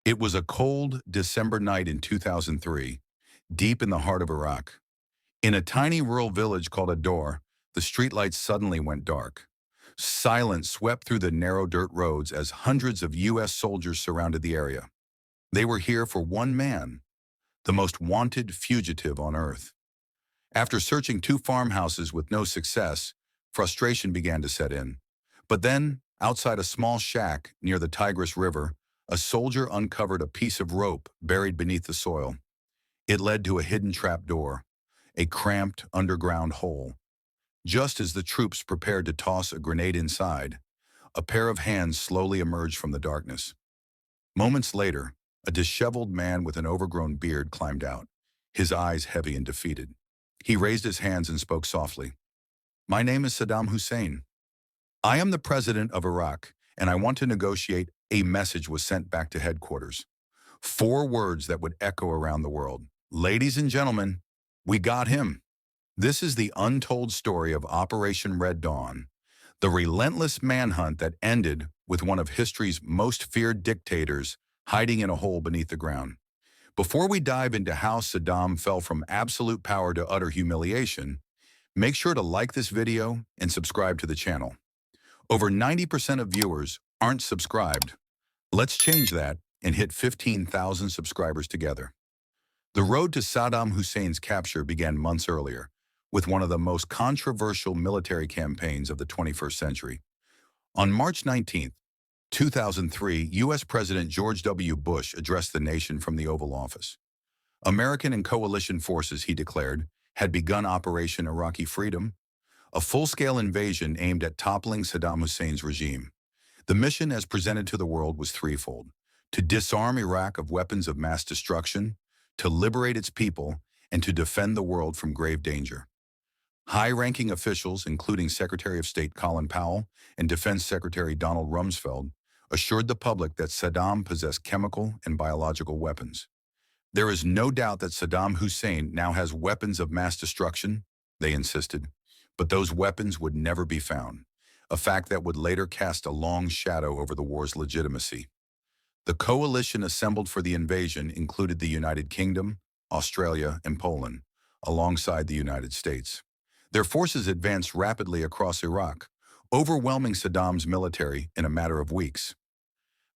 It was a cold December night in 2003, deep in the heart of Iraq. In a tiny rural village called Ad-Dawr, the streetlights suddenly went dark. Silence swept through the narrow dirt roads as hundreds of U.S. soldiers surrounded the area. They were here for one man, the most wanted fugitive on earth. After searching two farmhouses with no success, frustration began to set in. But then, outside a small shack near the Tigris River, a soldier uncovered a piece of rope buried beneath the soil. It led to a hidden trapdoor, a cramped underground hole. Just as the troops prepared to toss a grenade inside, a pair of hands slowly emerged from the darkness. Moments later, a disheveled man with an overgrown beard climbed out, his eyes heavy and defeated. He raised his hands and spoke softly. "My name is Saddam Hussein. I am the president of Iraq, and I want to negotiate." A message was sent back to headquarters. 4 words that would echo around the world. "Ladies and gentlemen, we got him." This is the untold story of Operation Red Dawn, the relentless manhunt that ended with one of history's most feared dictators hiding in a hole beneath the ground. Before we dive into how Saddam fell from absolute power to utter humiliation, make sure to like this video and subscribe to the channel. Over 90% of viewers aren't subscribed. Let's change that and hit 15,000 subscribers together. The road to Saddam Hussein's capture began months earlier, with one of the most controversial military campaigns of the 21st century. On March 19, 2003, U.S. President George W. Bush addressed the nation from the Oval Office. American and coalition forces, he declared, had begun Operation Iraqi Freedom, a full-scale invasion aimed at toppling Saddam Hussein's regime. The mission as presented to the world was threefold: to disarm Iraq of weapons of mass destruction, to liberate its people, and to defend the world from grave danger. High-ranking officials, including Secretary of State Colin Powell and Defense Secretary Donald Rumsfeld, assured the public that Saddam possessed chemical and biological weapons. "There is no doubt that Saddam Hussein now has weapons of mass destruction," they insisted, "but those weapons would never be found, a fact that would later cast a long shadow over the war's legitimacy." The coalition assembled for the invasion included the United Kingdom, Australia, and Poland, alongside the United States. Their forces advanced rapidly across Iraq, overwhelming Saddam's military in a matter of weeks.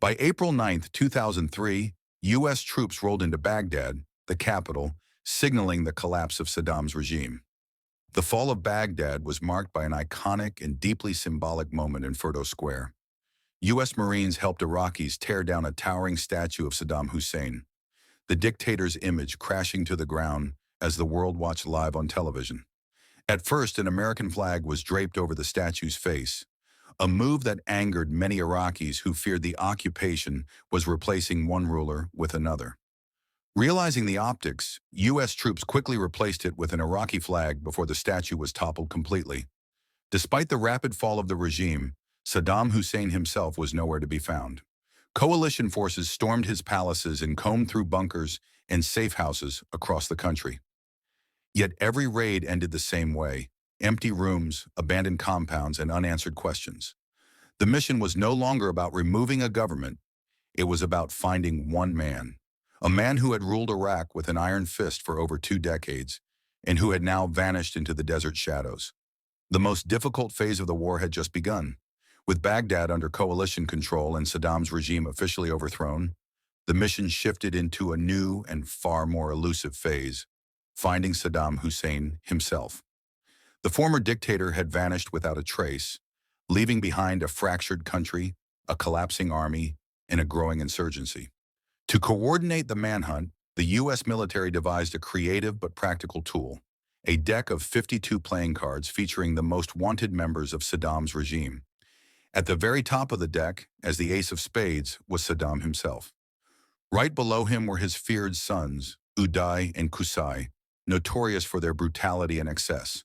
By April 9, 2003, U.S. troops rolled into Baghdad, the capital, signaling the collapse of Saddam's regime. The fall of Baghdad was marked by an iconic and deeply symbolic moment in Ferdo Square. U.S. Marines helped Iraqis tear down a towering statue of Saddam Hussein, the dictator's image crashing to the ground as the world watched live on television. At first, an American flag was draped over the statue's face, a move that angered many Iraqis who feared the occupation was replacing one ruler with another. Realizing the optics, U.S. troops quickly replaced it with an Iraqi flag before the statue was toppled completely. Despite the rapid fall of the regime, Saddam Hussein himself was nowhere to be found. Coalition forces stormed his palaces and combed through bunkers and safe houses across the country. Yet every raid ended the same way: empty rooms, abandoned compounds, and unanswered questions. The mission was no longer about removing a government. It was about finding one man, a man who had ruled Iraq with an iron fist for over 2 decades and who had now vanished into the desert shadows. The most difficult phase of the war had just begun. With Baghdad under coalition control and Saddam's regime officially overthrown, the mission shifted into a new and far more elusive phase: finding Saddam Hussein himself. The former dictator had vanished without a trace, leaving behind a fractured country, a collapsing army, and a growing insurgency. To coordinate the manhunt, the U.S. military devised a creative but practical tool: a deck of 52 playing cards featuring the most wanted members of Saddam's regime. At the very top of the deck, as the ace of spades, was Saddam himself. Right below him were his feared sons, Uday and Qusay, notorious for their brutality and excess.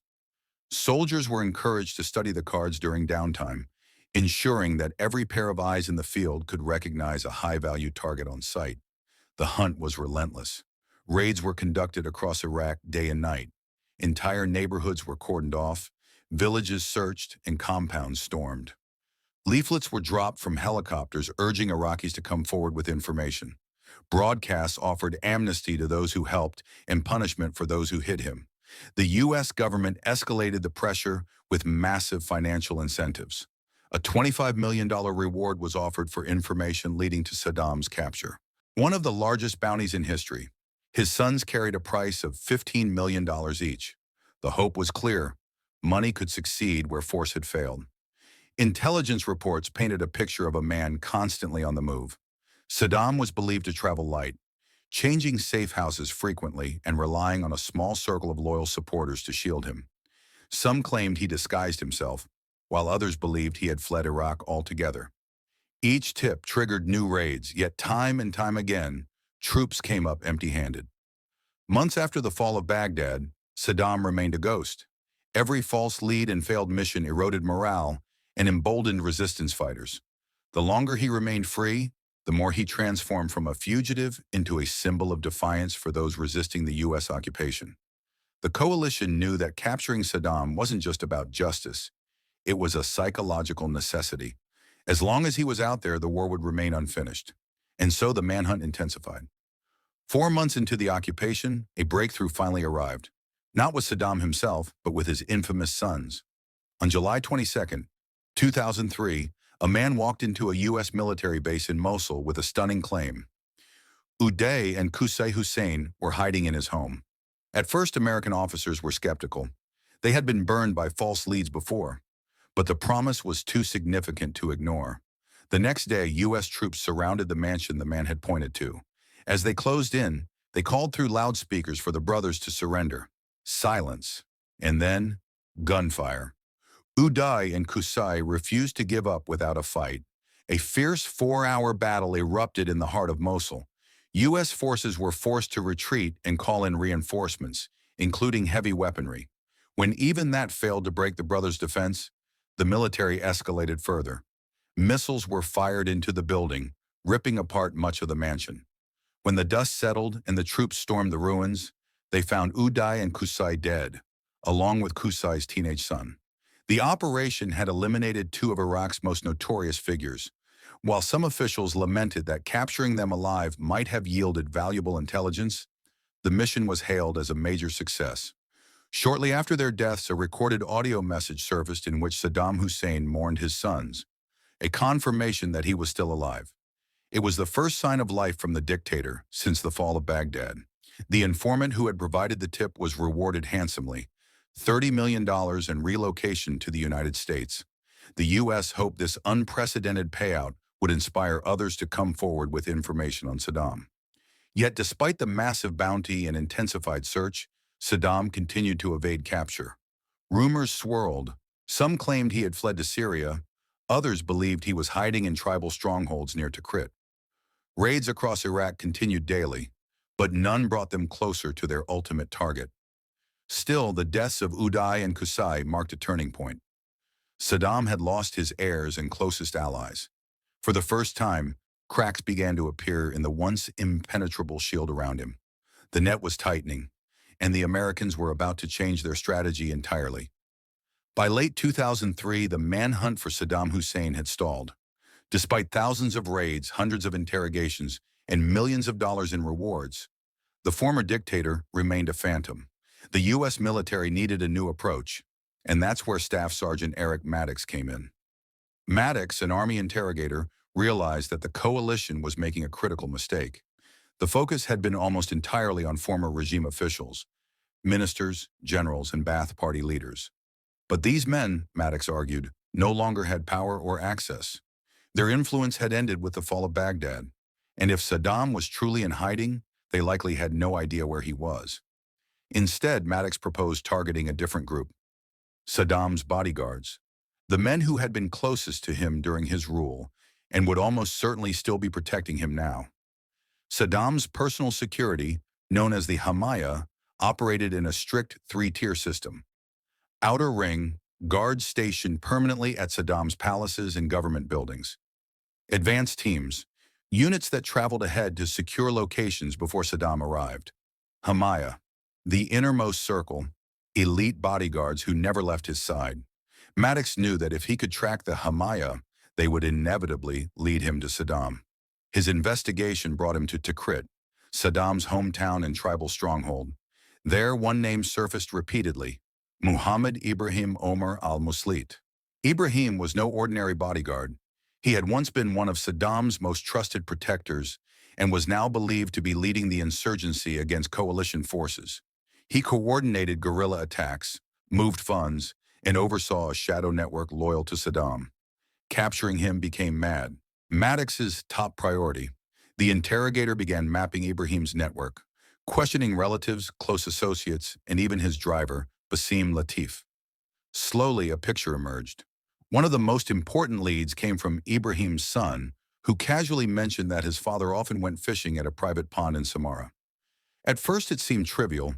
Soldiers were encouraged to study the cards during downtime, ensuring that every pair of eyes in the field could recognize a high-value target on sight. The hunt was relentless. Raids were conducted across Iraq day and night. Entire neighborhoods were cordoned off, villages searched, and compounds stormed. Leaflets were dropped from helicopters urging Iraqis to come forward with information. Broadcasts offered amnesty to those who helped and punishment for those who hid him. The U.S. government escalated the pressure with massive financial incentives. A $25 million reward was offered for information leading to Saddam's capture, one of the largest bounties in history. His sons carried a price of $15 million each. The hope was clear. Money could succeed where force had failed. Intelligence reports painted a picture of a man constantly on the move. Saddam was believed to travel light, changing safe houses frequently and relying on a small circle of loyal supporters to shield him. Some claimed he disguised himself, while others believed he had fled Iraq altogether. Each tip triggered new raids, yet time and time again, troops came up empty-handed. Months after the fall of Baghdad, Saddam remained a ghost. Every false lead and failed mission eroded morale and emboldened resistance fighters. The longer he remained free, the more he transformed from a fugitive into a symbol of defiance for those resisting the U.S. occupation. The coalition knew that capturing Saddam wasn't just about justice. It was a psychological necessity. As long as he was out there, the war would remain unfinished. And so the manhunt intensified. 4 months into the occupation, a breakthrough finally arrived. Not with Saddam himself, but with his infamous sons. On July 22, 2003, a man walked into a U.S. military base in Mosul with a stunning claim. Uday and Qusay Hussein were hiding in his home. At first, American officers were skeptical. They had been burned by false leads before. But the promise was too significant to ignore. The next day, U.S. troops surrounded the mansion the man had pointed to. As they closed in, they called through loudspeakers for the brothers to surrender. Silence. And then, gunfire. Uday and Qusay refused to give up without a fight. A fierce 4-hour battle erupted in the heart of Mosul. U.S. forces were forced to retreat and call in reinforcements, including heavy weaponry. When even that failed to break the brothers' defense, the military escalated further. Missiles were fired into the building, ripping apart much of the mansion. When the dust settled and the troops stormed the ruins, they found Uday and Qusay dead, along with Qusay's teenage son. The operation had eliminated 2 of Iraq's most notorious figures. While some officials lamented that capturing them alive might have yielded valuable intelligence, the mission was hailed as a major success. Shortly after their deaths, a recorded audio message surfaced in which Saddam Hussein mourned his sons, a confirmation that he was still alive. It was the first sign of life from the dictator since the fall of Baghdad. The informant who had provided the tip was rewarded handsomely, $30 million and relocation to the United States. The U.S. hoped this unprecedented payout would inspire others to come forward with information on Saddam. Yet despite the massive bounty and intensified search, Saddam continued to evade capture. Rumors swirled. Some claimed he had fled to Syria. Others believed he was hiding in tribal strongholds near Tikrit. Raids across Iraq continued daily, but none brought them closer to their ultimate target. Still, the deaths of Uday and Qusay marked a turning point. Saddam had lost his heirs and closest allies. For the first time, cracks began to appear in the once impenetrable shield around him. The net was tightening, and the Americans were about to change their strategy entirely. By late 2003, the manhunt for Saddam Hussein had stalled. Despite thousands of raids, hundreds of interrogations, and millions of dollars in rewards, the former dictator remained a phantom. The U.S. military needed a new approach, and that's where Staff Sergeant Eric Maddox came in. Maddox, an Army interrogator, realized that the coalition was making a critical mistake. The focus had been almost entirely on former regime officials, ministers, generals, and Ba'ath Party leaders. But these men, Maddox argued, no longer had power or access. Their influence had ended with the fall of Baghdad, and if Saddam was truly in hiding, they likely had no idea where he was. Instead, Maddox proposed targeting a different group, Saddam's bodyguards, the men who had been closest to him during his rule and would almost certainly still be protecting him now. Saddam's personal security, known as the Hamaya, operated in a strict 3-tier system. Outer ring, guards stationed permanently at Saddam's palaces and government buildings. Advanced teams, units that traveled ahead to secure locations before Saddam arrived. Hamaya, the innermost circle, elite bodyguards who never left his side. Maddox knew that if he could track the Hamaya, they would inevitably lead him to Saddam. His investigation brought him to Tikrit, Saddam's hometown and tribal stronghold. There, one name surfaced repeatedly: Muhammad Ibrahim Omar al-Muslit. Ibrahim was no ordinary bodyguard. He had once been one of Saddam's most trusted protectors and was now believed to be leading the insurgency against coalition forces. He coordinated guerrilla attacks, moved funds, and oversaw a shadow network loyal to Saddam. Capturing him became Maddox's top priority. The interrogator began mapping Ibrahim's network, questioning relatives, close associates, and even his driver, Basim Latif. Slowly, a picture emerged. One of the most important leads came from Ibrahim's son, who casually mentioned that his father often went fishing at a private pond in Samarra. At first it seemed trivial,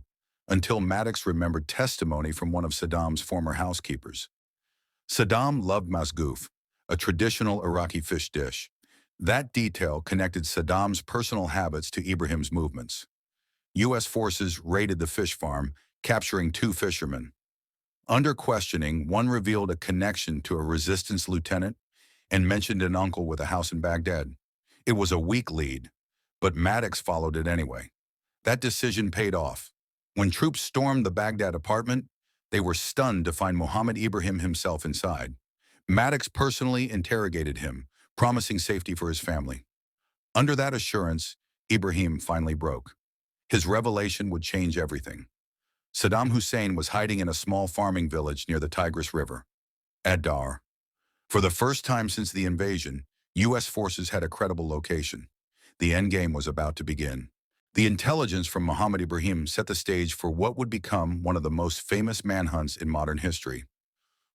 until Maddox remembered testimony from one of Saddam's former housekeepers. Saddam loved masgouf, a traditional Iraqi fish dish. That detail connected Saddam's personal habits to Ibrahim's movements. U.S. forces raided the fish farm, capturing 2 fishermen. Under questioning, one revealed a connection to a resistance lieutenant and mentioned an uncle with a house in Baghdad. It was a weak lead, but Maddox followed it anyway. That decision paid off. When troops stormed the Baghdad apartment, they were stunned to find Mohammed Ibrahim himself inside. Maddox personally interrogated him, promising safety for his family. Under that assurance, Ibrahim finally broke. His revelation would change everything. Saddam Hussein was hiding in a small farming village near the Tigris River, Ad-Dawr. For the first time since the invasion, U.S. forces had a credible location. The endgame was about to begin. The intelligence from Mohammed Ibrahim set the stage for what would become one of the most famous manhunts in modern history.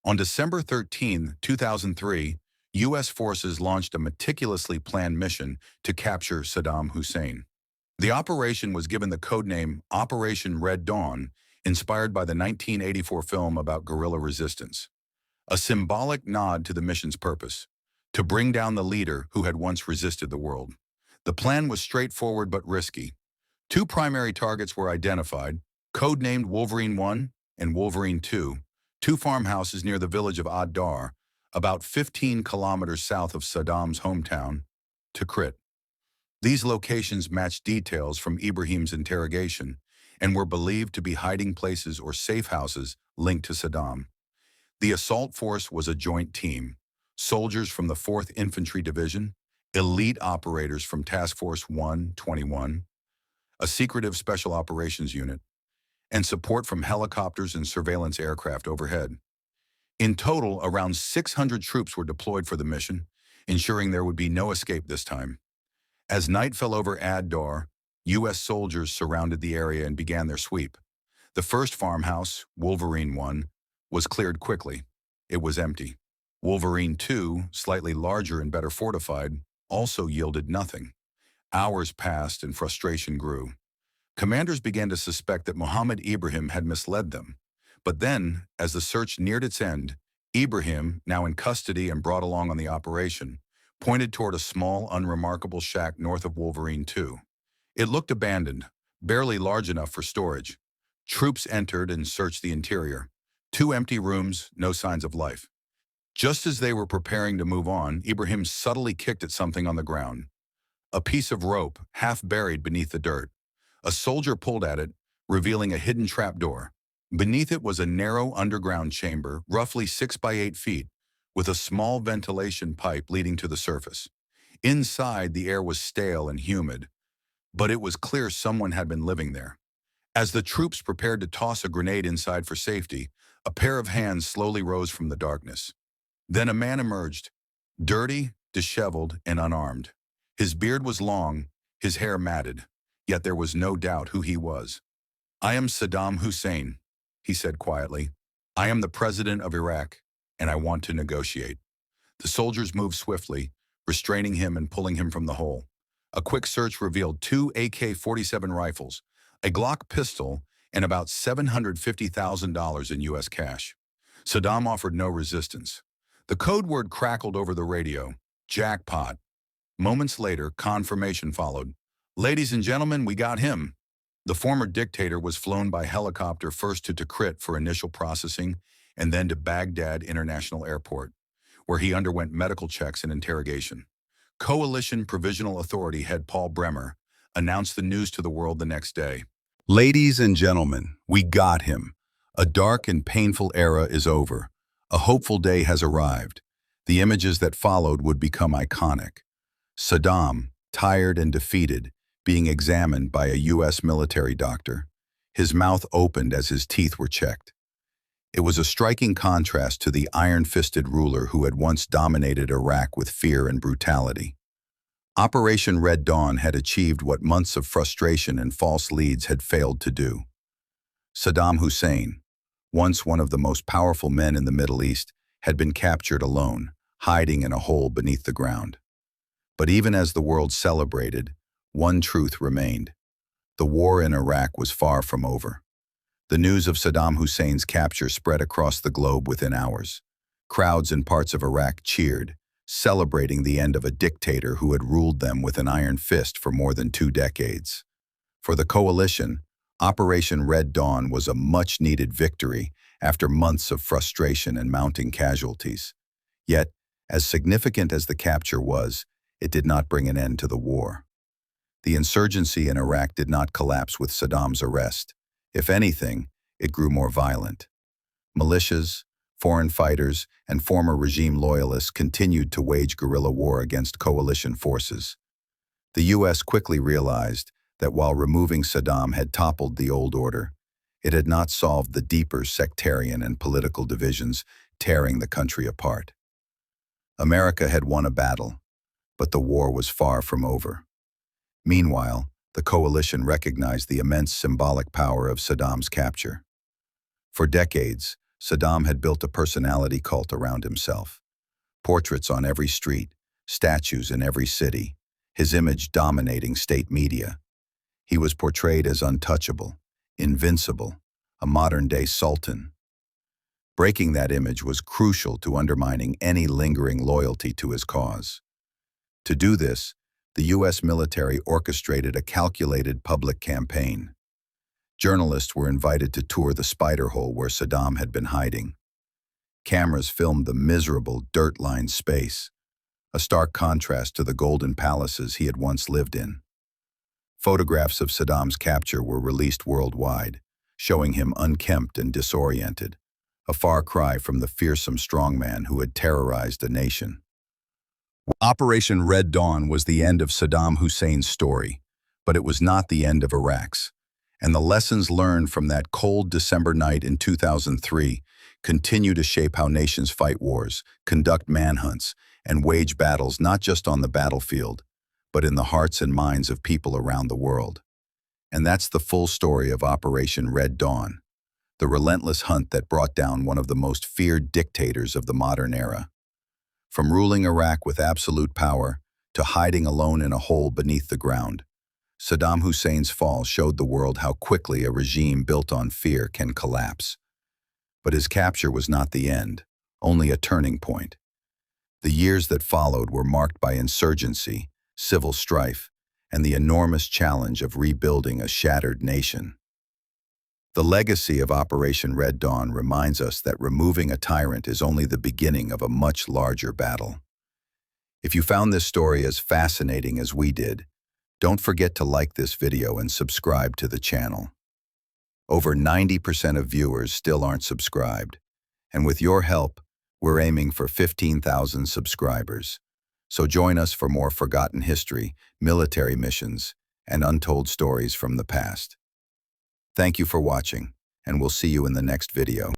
On December 13, 2003, U.S. forces launched a meticulously planned mission to capture Saddam Hussein. The operation was given the codename Operation Red Dawn, inspired by the 1984 film about guerrilla resistance. A symbolic nod to the mission's purpose: to bring down the leader who had once resisted the world. The plan was straightforward but risky. 2 primary targets were identified, codenamed Wolverine 1 and Wolverine 2, 2 farmhouses near the village of Ad-Dawr, about 15 kilometers south of Saddam's hometown, Tikrit. These locations matched details from Ibrahim's interrogation and were believed to be hiding places or safe houses linked to Saddam. The assault force was a joint team: soldiers from the 4th Infantry Division, elite operators from Task Force 121, a secretive Special Operations Unit, and support from helicopters and surveillance aircraft overhead. In total, around 600 troops were deployed for the mission, ensuring there would be no escape this time. As night fell over Ad-Dawr, U.S. soldiers surrounded the area and began their sweep. The first farmhouse, Wolverine 1, was cleared quickly. It was empty. Wolverine 2, slightly larger and better fortified, also yielded nothing. Hours passed and frustration grew. Commanders began to suspect that Mohammed Ibrahim had misled them. But then, as the search neared its end, Ibrahim, now in custody and brought along on the operation, pointed toward a small, unremarkable shack north of Wolverine 2. It looked abandoned, barely large enough for storage. Troops entered and searched the interior. 2 empty rooms, no signs of life. Just as they were preparing to move on, Ibrahim subtly kicked at something on the ground. A piece of rope, half buried beneath the dirt. A soldier pulled at it, revealing a hidden trapdoor. Beneath it was a narrow underground chamber, roughly 6 by 8 feet, with a small ventilation pipe leading to the surface. Inside, the air was stale and humid, but it was clear someone had been living there. As the troops prepared to toss a grenade inside for safety, a pair of hands slowly rose from the darkness. Then a man emerged, dirty, disheveled, and unarmed. His beard was long, his hair matted, yet there was no doubt who he was. "I am Saddam Hussein," he said quietly. "I am the president of Iraq, and I want to negotiate." The soldiers moved swiftly, restraining him and pulling him from the hole. A quick search revealed 2 AK-47 rifles, a Glock pistol, and about $750,000 in U.S. cash. Saddam offered no resistance. The code word crackled over the radio: "Jackpot." Moments later, confirmation followed. "Ladies and gentlemen, we got him." The former dictator was flown by helicopter first to Tikrit for initial processing and then to Baghdad International Airport, where he underwent medical checks and interrogation. Coalition Provisional Authority head Paul Bremer announced the news to the world the next day. Ladies and gentlemen, we got him. A dark and painful era is over. A hopeful day has arrived. The images that followed would become iconic. Saddam, tired and defeated, being examined by a U.S. military doctor. His mouth opened as his teeth were checked. It was a striking contrast to the iron-fisted ruler who had once dominated Iraq with fear and brutality. Operation Red Dawn had achieved what months of frustration and false leads had failed to do. Saddam Hussein, once one of the most powerful men in the Middle East, had been captured alone, hiding in a hole beneath the ground. But even as the world celebrated, one truth remained. The war in Iraq was far from over. The news of Saddam Hussein's capture spread across the globe within hours. Crowds in parts of Iraq cheered, celebrating the end of a dictator who had ruled them with an iron fist for more than 2 decades. For the coalition, Operation Red Dawn was a much-needed victory after months of frustration and mounting casualties. Yet, as significant as the capture was, it did not bring an end to the war. The insurgency in Iraq did not collapse with Saddam's arrest. If anything, it grew more violent. Militias, foreign fighters, and former regime loyalists continued to wage guerrilla war against coalition forces. The U.S. quickly realized that while removing Saddam had toppled the old order, it had not solved the deeper sectarian and political divisions tearing the country apart. America had won a battle, but the war was far from over. Meanwhile, the coalition recognized the immense symbolic power of Saddam's capture. For decades, Saddam had built a personality cult around himself. Portraits on every street, statues in every city, his image dominating state media. He was portrayed as untouchable, invincible, a modern-day sultan. Breaking that image was crucial to undermining any lingering loyalty to his cause. To do this, the U.S. military orchestrated a calculated public campaign. Journalists were invited to tour the spider hole where Saddam had been hiding. Cameras filmed the miserable, dirt-lined space, a stark contrast to the golden palaces he had once lived in. Photographs of Saddam's capture were released worldwide, showing him unkempt and disoriented, a far cry from the fearsome strongman who had terrorized a nation. Operation Red Dawn was the end of Saddam Hussein's story, but it was not the end of Iraq's. And the lessons learned from that cold December night in 2003 continue to shape how nations fight wars, conduct manhunts, and wage battles not just on the battlefield, but in the hearts and minds of people around the world. And that's the full story of Operation Red Dawn, the relentless hunt that brought down one of the most feared dictators of the modern era. From ruling Iraq with absolute power to hiding alone in a hole beneath the ground, Saddam Hussein's fall showed the world how quickly a regime built on fear can collapse. But his capture was not the end, only a turning point. The years that followed were marked by insurgency, civil strife, and the enormous challenge of rebuilding a shattered nation. The legacy of Operation Red Dawn reminds us that removing a tyrant is only the beginning of a much larger battle. If you found this story as fascinating as we did, don't forget to like this video and subscribe to the channel. Over 90% of viewers still aren't subscribed, and with your help, we're aiming for 15,000 subscribers. So join us for more forgotten history, military missions, and untold stories from the past. Thank you for watching, and we'll see you in the next video.